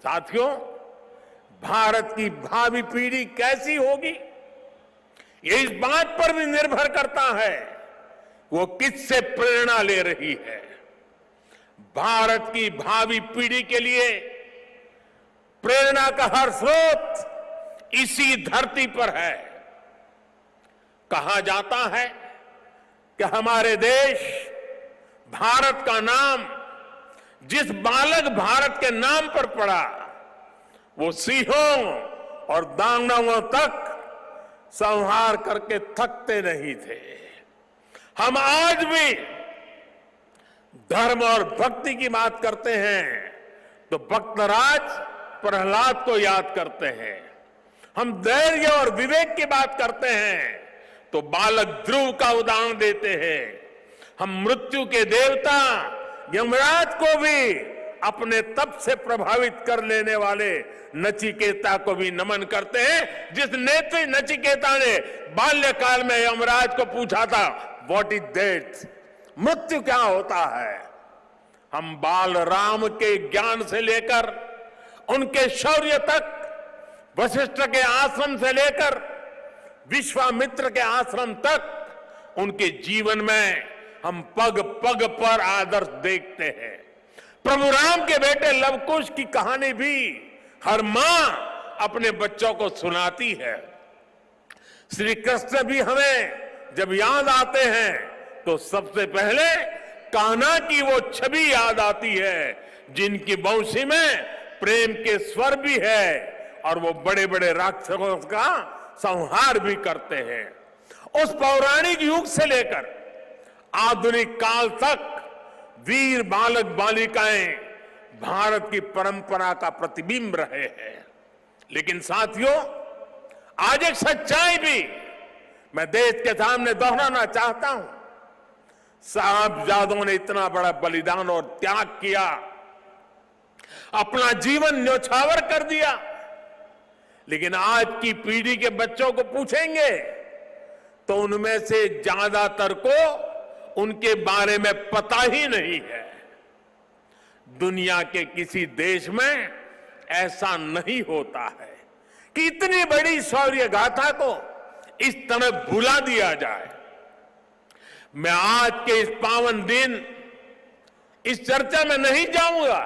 साथियों, भारत की भावी पीढ़ी कैसी होगी, ये इस बात पर भी निर्भर करता है वो किससे प्रेरणा ले रही है। भारत की भावी पीढ़ी के लिए प्रेरणा का हर स्रोत इसी धरती पर है। कहा जाता है कि हमारे देश भारत का नाम जिस बालक भारत के नाम पर पड़ा, वो सिंहों और दानवों तक संहार करके थकते नहीं थे। हम आज भी धर्म और भक्ति की बात करते हैं तो भक्तराज प्रहलाद को याद करते हैं। हम धैर्य और विवेक की बात करते हैं तो बालक ध्रुव का उदाहरण देते हैं। हम मृत्यु के देवता यमराज को भी अपने तप से प्रभावित कर लेने वाले नचिकेता को भी नमन करते हैं, जिस नेत्री नचिकेता ने बाल्यकाल में यमराज को पूछा था, व्हाट इज डेथ, मृत्यु क्या होता है। हम बाल राम के ज्ञान से लेकर उनके शौर्य तक, वशिष्ठ के आश्रम से लेकर विश्वामित्र के आश्रम तक, उनके जीवन में हम पग पग पर आदर्श देखते हैं। प्रभु राम के बेटे लवकुश की कहानी भी हर मां अपने बच्चों को सुनाती है। श्री कृष्ण भी हमें जब याद आते हैं तो सबसे पहले कान्हा की वो छवि याद आती है, जिनकी बंशी में प्रेम के स्वर भी है और वो बड़े बड़े राक्षसों का संहार भी करते हैं। उस पौराणिक युग से लेकर आधुनिक काल तक वीर बालक बालिकाएं भारत की परंपरा का प्रतिबिंब रहे हैं। लेकिन साथियों, आज एक सच्चाई भी मैं देश के सामने दोहराना चाहता हूं। साहबजादों ने इतना बड़ा बलिदान और त्याग किया, अपना जीवन न्योछावर कर दिया, लेकिन आज की पीढ़ी के बच्चों को पूछेंगे तो उनमें से ज्यादातर को उनके बारे में पता ही नहीं है। दुनिया के किसी देश में ऐसा नहीं होता है कि इतनी बड़ी शौर्य गाथा को इस तरह भुला दिया जाए। मैं आज के इस पावन दिन इस चर्चा में नहीं जाऊंगा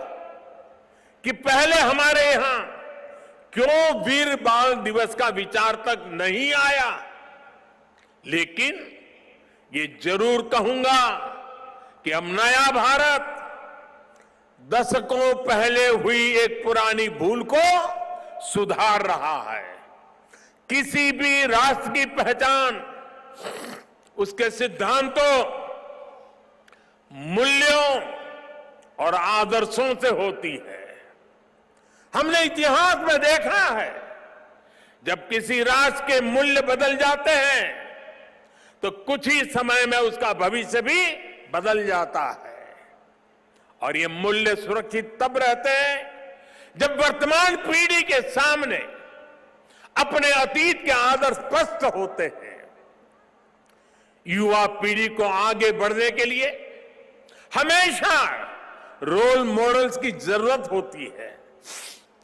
कि पहले हमारे यहां क्यों वीर बाल दिवस का विचार तक नहीं आया, लेकिन ये जरूर कहूंगा कि अब नया भारत दशकों पहले हुई एक पुरानी भूल को सुधार रहा है। किसी भी राष्ट्र की पहचान उसके सिद्धांतों, मूल्यों और आदर्शों से होती है। हमने इतिहास में देखा है, जब किसी राष्ट्र के मूल्य बदल जाते हैं तो कुछ ही समय में उसका भविष्य भी बदल जाता है। और ये मूल्य सुरक्षित तब रहते हैं जब वर्तमान पीढ़ी के सामने अपने अतीत के आदर्श स्पष्ट होते हैं। युवा पीढ़ी को आगे बढ़ने के लिए हमेशा रोल मॉडल्स की जरूरत होती है।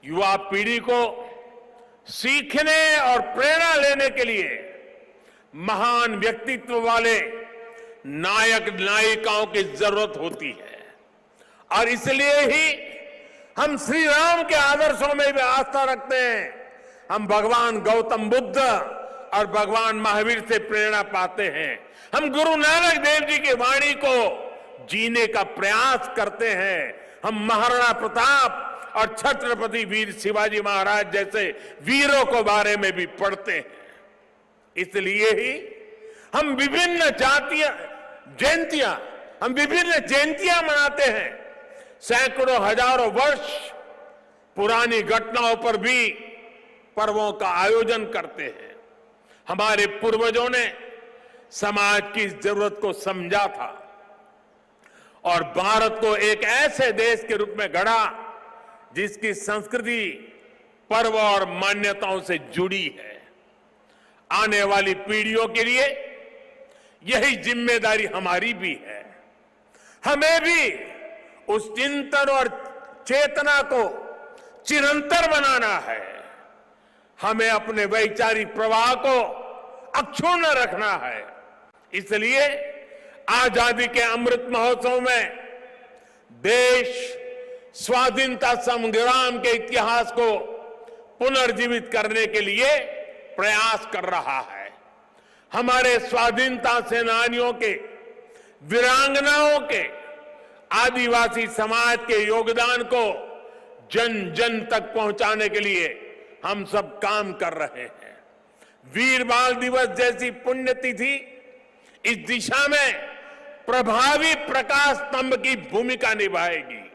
युवा पीढ़ी को सीखने और प्रेरणा लेने के लिए महान व्यक्तित्व वाले नायक नायिकाओं की जरूरत होती है। और इसलिए ही हम श्री राम के आदर्शों में भी आस्था रखते हैं। हम भगवान गौतम बुद्ध और भगवान महावीर से प्रेरणा पाते हैं। हम गुरु नानक देव जी की वाणी को जीने का प्रयास करते हैं। हम महाराणा प्रताप और छत्रपति वीर शिवाजी महाराज जैसे वीरों के बारे में भी पढ़ते हैं। इसलिए ही हम विभिन्न जयंतियां मनाते हैं। सैकड़ों हजारों वर्ष पुरानी घटनाओं पर भी पर्वों का आयोजन करते हैं। हमारे पूर्वजों ने समाज की जरूरत को समझा था और भारत को एक ऐसे देश के रूप में गढ़ा जिसकी संस्कृति पर्व और मान्यताओं से जुड़ी है। आने वाली पीढ़ियों के लिए यही जिम्मेदारी हमारी भी है। हमें भी उस चिंतन और चेतना को चिरंतर बनाना है। हमें अपने वैचारिक प्रवाह को अक्षुण्ण रखना है। इसलिए आजादी के अमृत महोत्सव में देश स्वाधीनता संग्राम के इतिहास को पुनर्जीवित करने के लिए प्रयास कर रहा है। हमारे स्वाधीनता सेनानियों के, वीरांगनाओं के, आदिवासी समाज के योगदान को जन जन तक पहुंचाने के लिए हम सब काम कर रहे हैं। वीर बाल दिवस जैसी पुण्यतिथि इस दिशा में प्रभावी प्रकाश स्तंभ की भूमिका निभाएगी।